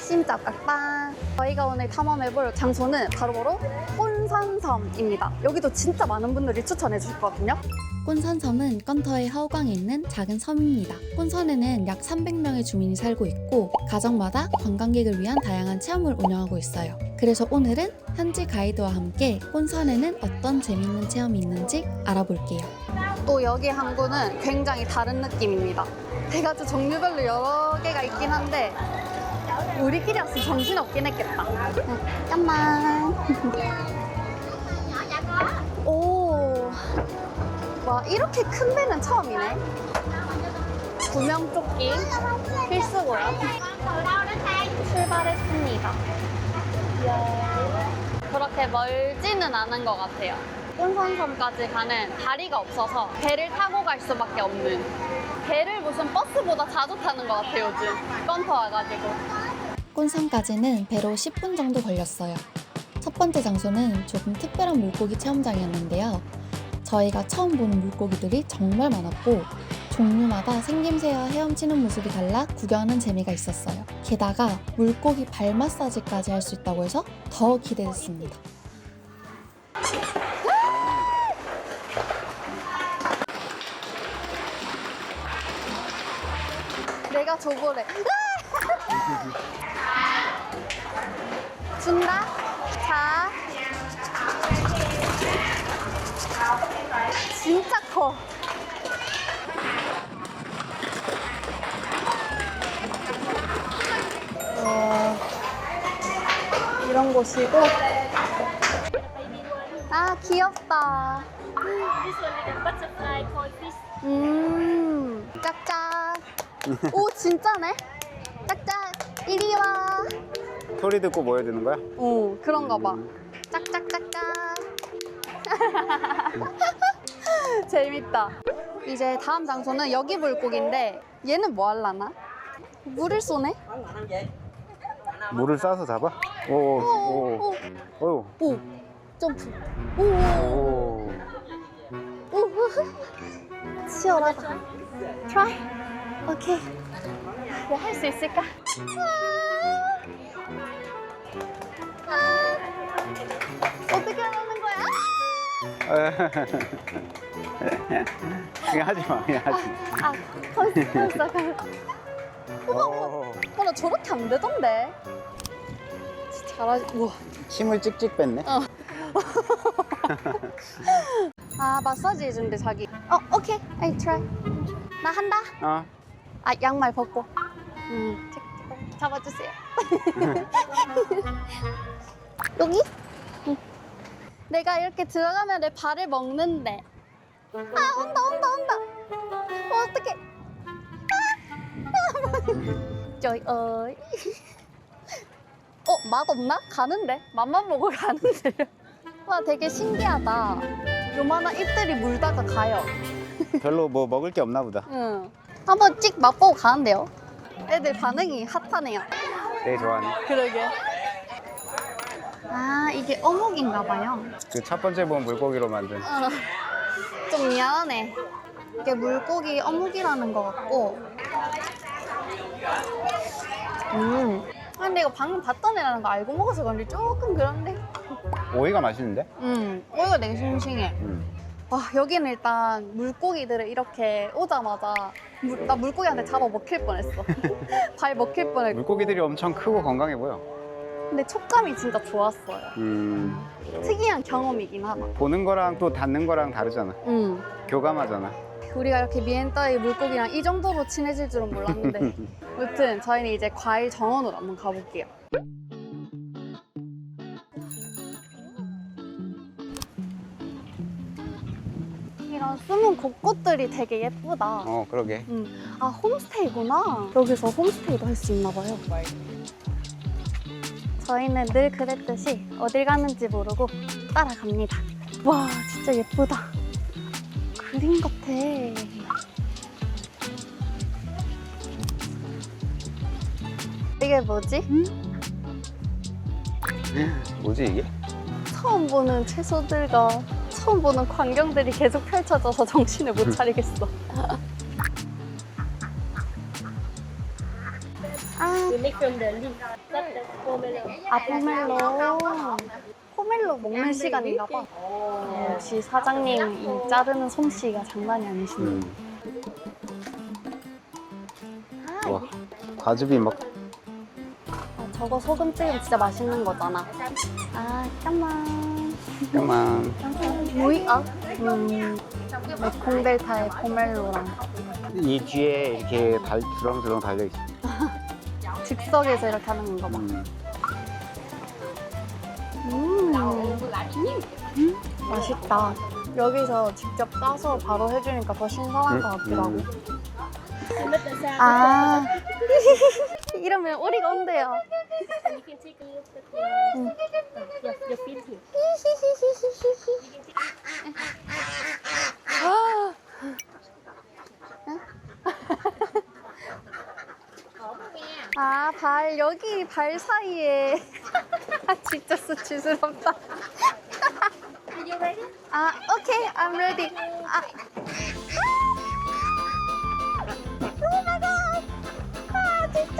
찐짝깍빵. 저희가 오늘 탐험해볼 장소는 바로 꼰산섬입니다. 여기도 진짜 많은 분들이 추천해 주셨거든요. 꼰산섬은 건터의 하우강에 있는 작은 섬입니다. 꼰산에는 약 300명의 주민이 살고 있고 가정마다 관광객을 위한 다양한 체험을 운영하고 있어요. 그래서 오늘은 현지 가이드와 함께 꼰산에는 어떤 재밌는 체험이 있는지 알아볼게요. 또 여기 항구는 굉장히 다른 느낌입니다. 대가주 종류별로 여러 개가 있긴 한데 우리끼리 왔으면 정신없긴 했겠다. 잠깐만. 오, 와 이렇게 큰 배는 처음이네. 구명조끼 필수고요. 출발했습니다. 그렇게 멀지는 않은 것 같아요. 꼰산섬까지 가는 다리가 없어서 배를 타고 갈 수밖에 없는, 배를 무슨 버스보다 자주 타는 것 같아요 요즘 건터 와가지고. 꼰산까지는 배로 10분 정도 걸렸어요. 첫 번째 장소는 조금 특별한 물고기 체험장이었는데요. 저희가 처음 보는 물고기들이 정말 많았고 종류마다 생김새와 헤엄치는 모습이 달라 구경하는 재미가 있었어요. 게다가 물고기 발 마사지까지 할 수 있다고 해서 더 기대됐습니다. 내가 줘보래. 준다. 자. 진짜 커. 이런 곳이고. 아, 귀엽다. 짝짝. 오, 진짜네. 짝짝. 이리 와. 소리 듣고 모여야 되는 거야? 오, 그런가 봐. 짝짝짝짝. 재밌다. 이제 다음 장소는 여기 물고기인데 얘는 뭐 할라나? 물을 쏘네? 물을 싸서 잡아? 오. 오, 점프. 오, 오. 치열하다. Try. 오케이. 뭐 할 수 있을까? 어떻게 하는 거야? 그냥 하지 마, 그냥 하지 마. 아, 벌써. 나 저렇게 안 되던데. 진짜 잘하지. 우와. 침을 찍찍 뺐네. 아, 마사지 해준대, 자기. 오케이. I try. 나 한다. 아, 양말 벗고. 잡아주세요. 여기? 내가 이렇게 들어가면 내 발을 먹는데. 아, 온다. 어떡해. trời ơi. 맛없나? 가는데? 맛만 보고 가는데. 와, 되게 신기하다. 요만한 잎들이 물다가 가요. 별로 뭐 먹을 게 없나 보다. 응. 한번 찍 맛보고 가는데요. 애들 반응이 핫하네요. 되게 좋아하네. 그러게. 아, 이게 어묵인가 봐요. 그 첫 번째 본 물고기로 만든. 좀 미안해. 이게 물고기 어묵이라는 것 같고. 근데 이거 방금 봤던 애라는 거 알고 먹어서 그런지 조금 그런데. 오이가 맛있는데? 오이가 되게 싱싱해. 와, 여기는 일단 물고기들을 이렇게 오자마자 나 물고기한테 잡아 먹힐 뻔했어. 발 먹힐 뻔했고. 물고기들이 엄청 크고 건강해 보여. 근데 촉감이 진짜 좋았어요. 특이한 경험이긴 하다. 보는 거랑 또 닿는 거랑 다르잖아. 교감하잖아. 우리가 이렇게 미엔따의 물고기랑 이 정도로 친해질 줄은 몰랐는데. 아무튼 저희는 이제 과일 정원으로 한번 가볼게요. 이런 숨은 곳곳들이 되게 예쁘다. 그러게. 아, 홈스테이구나. 여기서 홈스테이도 할 수 있나 봐요. 저희는 늘 그랬듯이 어딜 가는지 모르고 따라갑니다. 와, 진짜 예쁘다. 그림 같아. 이게 뭐지? 뭐지 이게? 처음 보는 채소들과 처음 보는 광경들이 계속 펼쳐져서 정신을 못 차리겠어. We make from the leaf. That's the pomelo. 아, 포멜로. 포멜로 먹는 시간인가 봐. 역시 사장님 이 자르는 솜씨가 장난이 아니시네요. 와, 과즙이 막 아, 저거 소금 찍으면 진짜 맛있는 거잖아. 아, 까만. 그만. 무이아? 메콩델타의 포멜로랑 이 뒤에 이렇게 주렁주렁 달려 있어. 즉석에서 이렇게 하는 건가 봐. 맛있다. 여기서 직접 따서 바로 해주니까 더 신선한 것 같기도 하고. We make the salad. 아, 이러면 오리가 온대요. You can take a look at your feet here. 아, 발, 여기 발 사이에. 진짜 수치스럽다. Are you ready? 아, 오케이, I'm ready. 아. 오 마이 갓. 아, 진짜.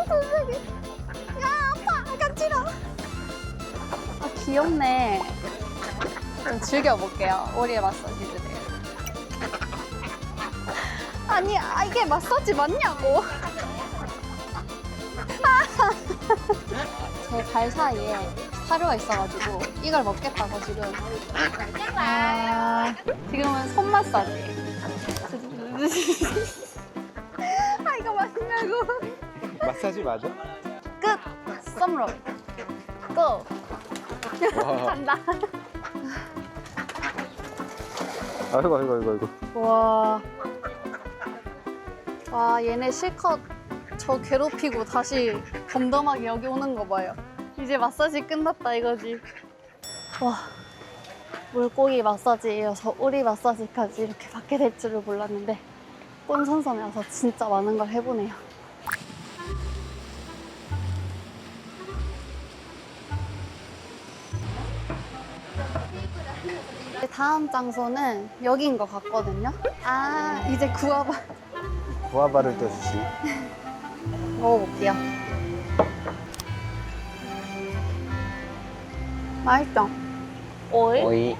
선생님. 야, 아파. 간지러. 아, 귀엽네. 좀 즐겨볼게요. 오리의 마사지를. 아니, 이게 마사지 맞냐고. 제 발 사이에 사료가 있어가지고 이걸 먹겠다고 지금. 아, 지금은 손 마사지. 아, 이거 맞냐고. 마사지 맞아? 끝. 썸롤. 고. 와. 간다. 아이고. 와. 와, 얘네 실컷 저 괴롭히고 다시 덤덤하게 여기 오는 거 봐요. 이제 마사지 끝났다 이거지. 와, 물고기 마사지에 이어서 오리 마사지까지 이렇게 받게 될 줄을 몰랐는데 꼰선섬에 와서 진짜 많은 걸 해보네요. 다음 장소는 여기인 것 같거든요. 아, 이제 구아바를 떠주시. 먹어볼게요. 맛있죠? 오이? 오이.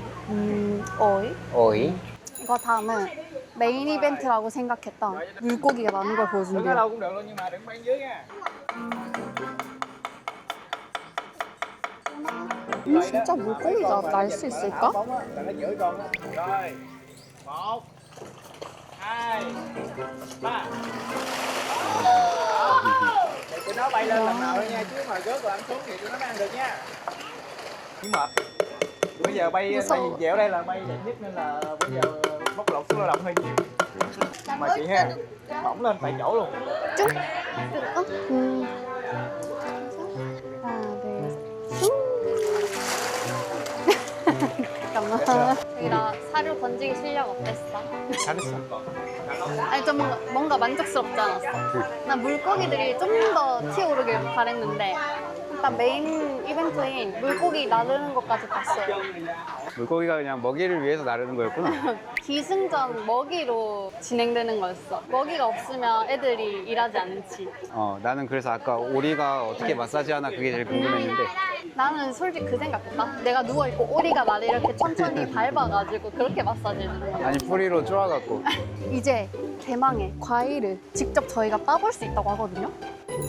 오이? 오이. 이거 다음은 메인 이벤트라고 생각했던 물고기가 많은 걸 Đứng ở 보여준대요. đâu cũng được luôn nhưng mà đừng mang dưới nha. 진짜 물고기가 날 수 있을까? Bóng á, là nó giữ con á. Rồi. 1 2 3. Để tụi nó bay lên lần nào thôi nha, chứ mà rớt rồi ăn xuống thì tụi nó mới ăn được nha. Nhưng mệt. Bây giờ bay dẻo đây là bay đẹp nhất nên là bây giờ bóc lột xuống lao động hơi nhiều. Mà chị ha, bỏng lên tại chỗ luôn. 쭉! 하나, 둘, 슝! 잠깐만. 여기다 사료 던지기 실력 어땠어? 잘했어. 아니, 좀 뭔가 만족스럽지 않았어? 난 물고기들이 좀 더 튀어오르길 바랬는데 일단 메인 이벤트인 물고기 나르는 것까지 봤어요. 물고기가 그냥 먹이를 위해서 나르는 거였구나. 기승전 먹이로 진행되는 거였어. 먹이가 없으면 애들이 일하지 않지. 나는 그래서 아까 오리가 어떻게 마사지 하나 그게 제일 궁금했는데. 나는 솔직히 그 생각했다. 내가 누워있고 오리가 나를 이렇게 천천히 밟아가지고 그렇게 마사지 해주는 거야. 아니 뿌리로 쪼아갖고. 이제 대망의 과일을 직접 저희가 따볼 수 있다고 하거든요.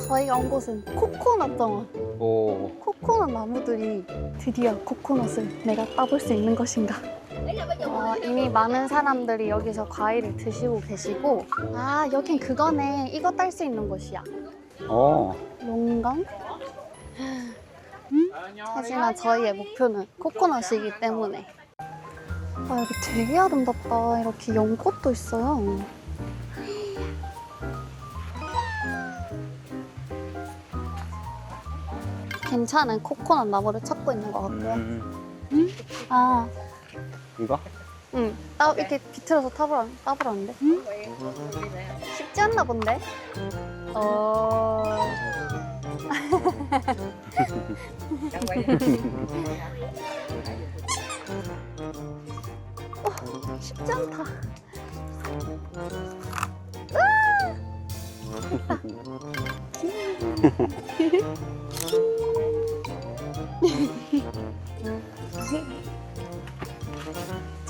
저희가 온 곳은 코코넛 정원. 오. 코코넛 나무들이 드디어 코코넛을 내가 따볼 수 있는 것인가. 이미 많은 사람들이 여기서 과일을 드시고 계시고, 아, 여긴 그거네. 이거 딸 수 있는 곳이야. 롱강? 하지만 저희의 목표는 코코넛이기 때문에. 아, 여기 되게 아름답다. 이렇게 연꽃도 있어요. 괜찮은 코코넛 나무를 찾고 있는 것 같고요. 아, 이거? 응. 이렇게 비틀어서 따보라는데? 쉽지 않나 본데? 쉽지 않다.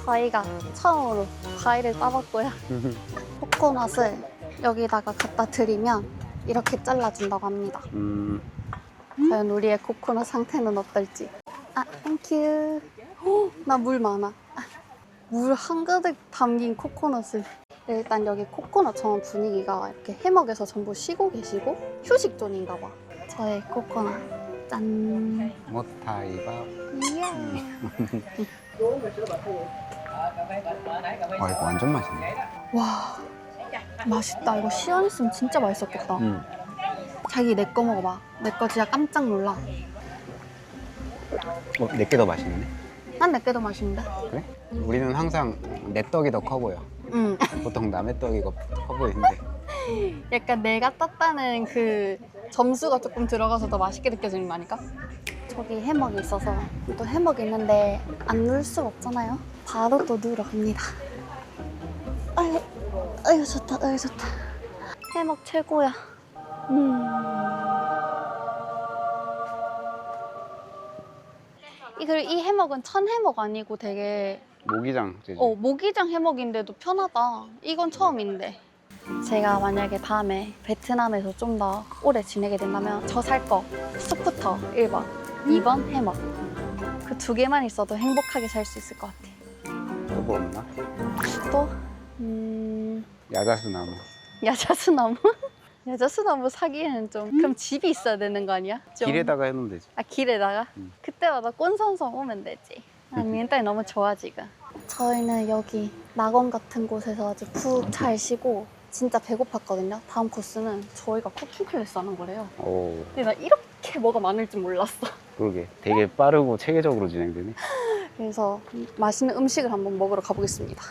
저희가 처음으로 과일을 따봤고요. 코코넛을 여기다가 갖다 드리면 이렇게 잘라준다고 합니다. 과연 우리의 코코넛 상태는 어떨지. 아, 땡큐. 나 물 많아. 물 한가득 담긴 코코넛을. 일단 여기 코코넛 정원 분위기가 이렇게 해먹에서 전부 쉬고 계시고 휴식존인가 봐. 저의 코코넛. 짠. 모타이바. 이야. 아 이거 완전 맛있네. 와, 맛있다. 이거 시원했으면 진짜 맛있었겠다. 음. 자기 내 거 먹어봐. 내 거 진짜 깜짝 놀라. 내게 더 맛있네. 난 내 게도 맛있는데. 그래? 우리는 항상 내 떡이 더 커 보여. 응. 보통 남의 떡이 더 커 보이는데. 약간 내가 땄다는 그 점수가 조금 들어가서 더 맛있게 느껴지는 거 아닐까? 저기 해먹이 있어서 또 해먹이 있는데 안 누를 수가 없잖아요. 바로 또 누러 갑니다. 아유, 아유 좋다, 아유 좋다. 해먹 최고야. 이 해먹은 천 해먹 아니고 되게 모기장 재질. 모기장 해먹인데도 편하다. 이건 처음인데. 제가 만약에 다음에 베트남에서 좀 더 오래 지내게 된다면 저 살 거 스쿠터 1번, 2번 해먹. 그 두 개만 있어도 행복하게 살 수 있을 것 같아. 또 뭐 없나? 또 야자수나무. 야자수나무? 야자수나무 사기에는 좀 그럼 집이 있어야 되는 거 아니야? 좀. 길에다가 해놓으면 되지. 아 길에다가? 음. 그때마다 꼰선성 오면 되지. 아, 미엔딸 너무 좋아 지금. 저희는 여기 낙원 같은 곳에서 아주 푹 잘 쉬고 진짜 배고팠거든요. 다음 코스는 저희가 쿠킹 클래스 하는 거래요. 오, 근데 나 이렇게 뭐가 많을 줄 몰랐어. 그러게. 되게 빠르고 체계적으로 진행되네. 그래서 맛있는 음식을 한번 먹으러 가보겠습니다.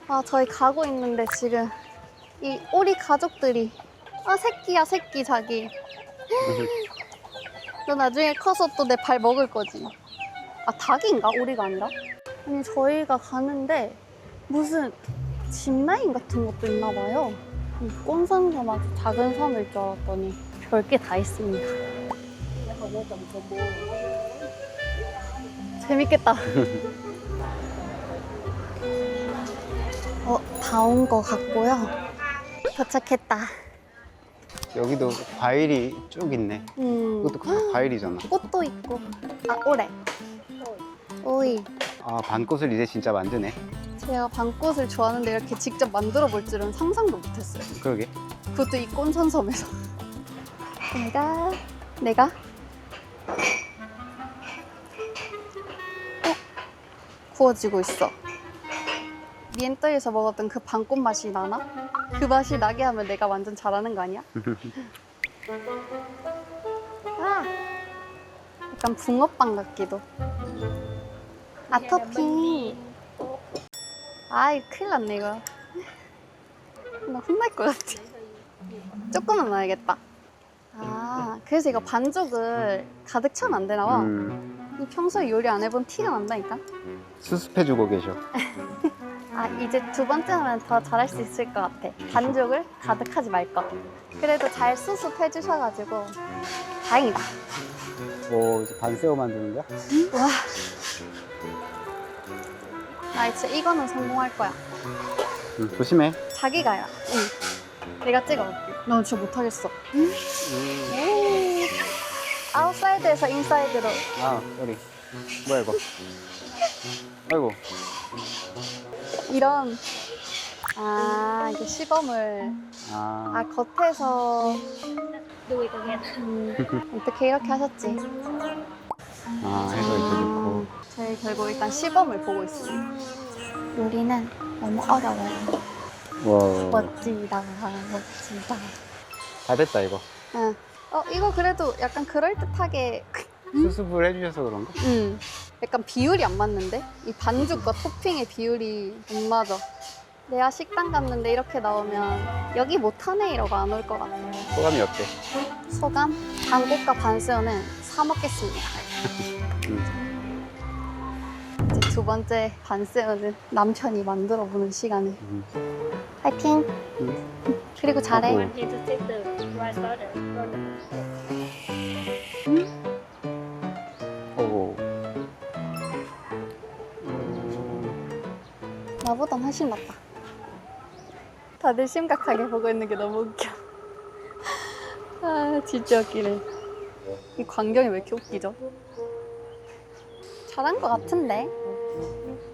아 저희 가고 있는데 지금 이 오리 가족들이 아 새끼야 새끼 자기. 너 나중에 커서 또 내 발 먹을 거지. 아 닭인가? 오리가 아니라? 아니 저희가 가는데 무슨 짚라인 같은 것도 있나 봐요. 이 꼰산섬 아주 작은 섬일 줄 알았더니 별게 다 있습니다. 재밌겠다. 다 온 거 같고요. 도착했다. 여기도 과일이 쭉 있네. 이것도 과일이잖아. 꽃도 있고. 아 오래. 오이. 아, 반꽃을 이제 진짜 만드네. 제가 밤꽃을 좋아하는데 이렇게 직접 만들어 볼 줄은 상상도 못했어요. 그러게. 그것도 이 꼰산섬에서. 내가 구워지고 있어. 미엔떠에서 먹었던 그 밤꽃 맛이 나나? 그 맛이 나게 하면 내가 완전 잘하는 거 아니야? 아, 약간 붕어빵 같기도. 아토피. 아이 큰일 났네 이거. 나 혼날 것 같아. 조금만 넣어야겠다. 아 그래서 이거 반죽을 가득 채우면 안 되나 봐. 이 평소에 요리 안 해본 티가 난다니까. 수습해주고 계셔. 아 이제 두 번째 하면 더 잘할 수 있을 것 같아. 반죽을 가득하지 말 것. 그래도 잘 수습해 주셔가지고 다행이다. 뭐 이제 반새우 만드는 거야? 와. 나 진짜 이거는 성공할 거야. 조심해. 자기가야. 응. 내가 찍어. 난 진짜 못하겠어. 아웃사이드에서 인사이드로. 아, 쏘리. 뭐야 이거? 아이고. 이런. 아 이게 시범을. 아 겉에서. 어떻게 이렇게 하셨지? 아, 해서 이렇게 넣고. 저희 결국 일단 시범을 보고 있습니다. 요리는 너무 어려워요. 와. 멋지다, 멋지다. 다 됐다 이거. 응. 이거 그래도 약간 그럴듯하게. 수습을 해주셔서 그런가? 약간 비율이 안 맞는데? 이 반죽과 토핑의 비율이 안 맞아. 내가 식당 갔는데 이렇게 나오면 여기 못하네 이러고 안 올 것 같아. 소감이 어때? 소감? 반꽃과 반새우는 사 먹겠습니다. 이제 두 번째 반세어는 남편이 만들어 보는 시간에. 파이팅. 그리고 잘해. 하고. Want him to take the rice powder. 오. 나보단 훨씬 낫다. 다들 심각하게 보고 있는 게 너무 웃겨. 아, 진짜 웃기네. 이 광경이 왜 이렇게 웃기죠? 잘한 것 같은데?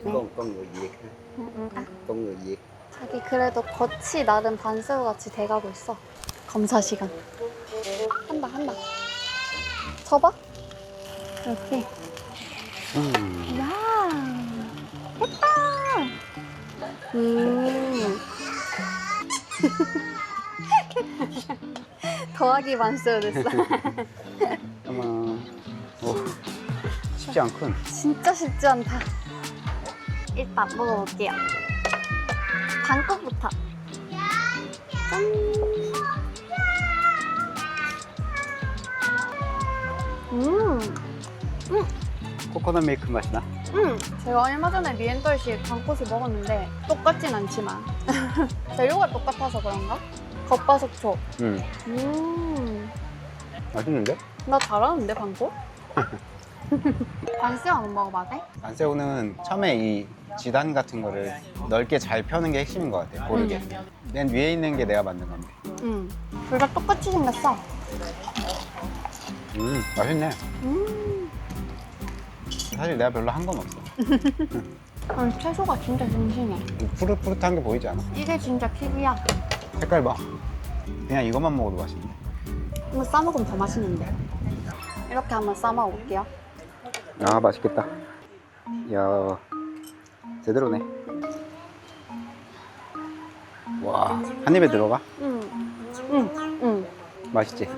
con người Việt ha. Con người Việt. 자기 그래도 겉이 나름 반새우 같이 돼가고 있어. 검사 시간. 한다. 접어? 이렇게. 야, 했다. 더하기 반새우 됐어. 아마 오, 쉽지 않군. 진짜 쉽지 않다. 일단 먹어볼게요. 반국부터. 짠. 코코넛 밀크 맛이 나? 제가 얼마 전에 미엔떨식 단꽃을 먹었는데 똑같진 않지만 재료가 똑같아서 그런가? 겉바속촉. 맛있는데? 나 잘하는데 방콕? 반새우 한번 먹어봐도 돼? 만새우는 처음에 이 지단 같은 거를 넓게 잘 펴는 게 핵심인 것 같아. 고르게. 맨 위에 있는 게 내가 만든 건데. 둘 다 똑같이 생겼어. 맛있네. 사실 내가 별로 한 건 없어. 채소가 진짜 싱싱해. 푸릇푸릇한 게 보이지 않아? 이게 진짜 킥이야. 색깔 봐. 그냥 이것만 먹어도 맛있네. 이거 싸먹으면 더 맛있는데. 이렇게 한번 싸먹어볼게요. 아, 맛있겠다. 이야, 제대로네. 와, 한 입에 들어가? 맛있지?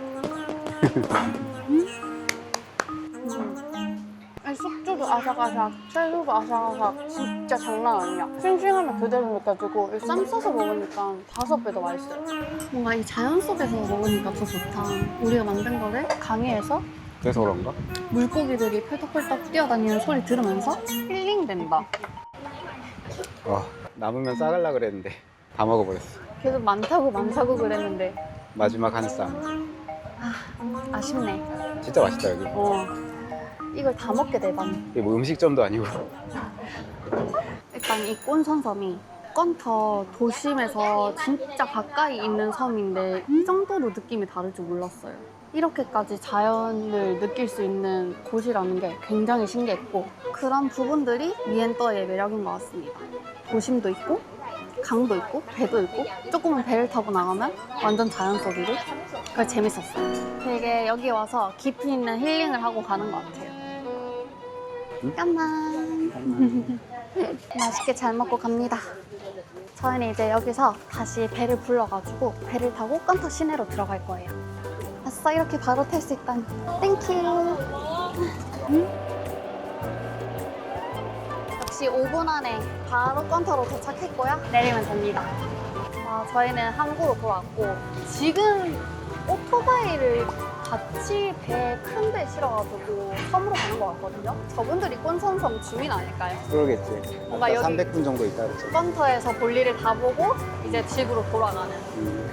숙주도 아삭아삭, 채소도 아삭아삭, 진짜 장난 아니야. 싱싱함이 그대로 느껴지고 이 쌈 싸서 먹으니까 5배 더 맛있어요. 뭔가 이 자연 속에서 먹으니까 더 좋다. 우리가 만든 거를 강의해서 그래서 그런가? 물고기들이 펄떡펄떡 뛰어다니는 소리 들으면서 힐링된다. 남으면 싸갈라 그랬는데 다 먹어버렸어. 계속 많다고 그랬는데 마지막 한 쌈. 아쉽네. 진짜 맛있다, 여기. 이걸 다 먹게 되다니. 이게 뭐 음식점도 아니고. 일단 이 꼰선섬이 건터 도심에서 진짜 가까이 있는 섬인데 이 정도로 느낌이 다를 줄 몰랐어요. 이렇게까지 자연을 느낄 수 있는 곳이라는 게 굉장히 신기했고 그런 부분들이 미엔떠의 매력인 것 같습니다. 도심도 있고 강도 있고 배도 있고 조금은 배를 타고 나가면 완전 자연 속이고 그게 재밌었어요. 되게 여기 와서 깊이 있는 힐링을 하고 가는 것 같아요. 잠깐만. 맛있게 잘 먹고 갑니다. 저희는 이제 여기서 다시 배를 불러가지고 배를 타고 건터 시내로 들어갈 거예요. 아싸, 이렇게 바로 탈 수 있다니. 땡큐. 역시 5분 안에 바로 건터로 도착했고요. 내리면 됩니다. 저희는 항구로 돌아왔고 지금 오토바이를 같이 큰 배 실어가지고 섬으로 가는 것 같거든요. 저분들이 꼰선섬 주민 아닐까요? 그러겠지. 뭔가 아까 여기- 300분 정도 있다 그랬지. 건터에서 볼일을 다 보고 이제 집으로 돌아가는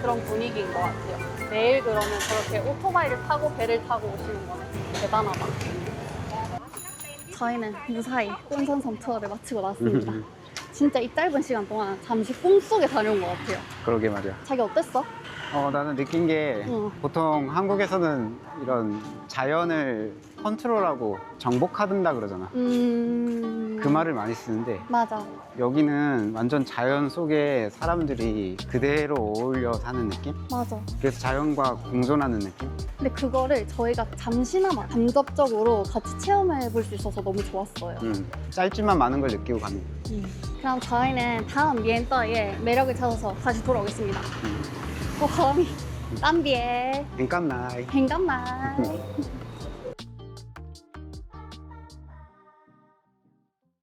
그런 분위기인 것 같아요. 매일 그러면 저렇게 오토바이를 타고 배를 타고 오시는 거네. 대단하다. 저희는 무사히 꼰선섬 투어를 마치고 나왔습니다. 진짜 이 짧은 시간 동안 잠시 꿈속에 다녀온 것 같아요. 그러게 말이야. 자기 어땠어? 나는 느낀 게 보통 한국에서는 이런 자연을 컨트롤하고 정복하든다 그러잖아. 그 말을 많이 쓰는데 맞아. 여기는 완전 자연 속에 사람들이 그대로 어울려 사는 느낌? 맞아. 그래서 자연과 공존하는 느낌? 근데 그거를 저희가 잠시나마 간접적으로 같이 체험해 볼 수 있어서 너무 좋았어요. 짧지만 많은 걸 느끼고 가는 거야. 그럼 저희는 다음 미엔떠의 매력을 찾아서 다시 돌아오겠습니다. 감히 땀비에 깜깜나이. 행감만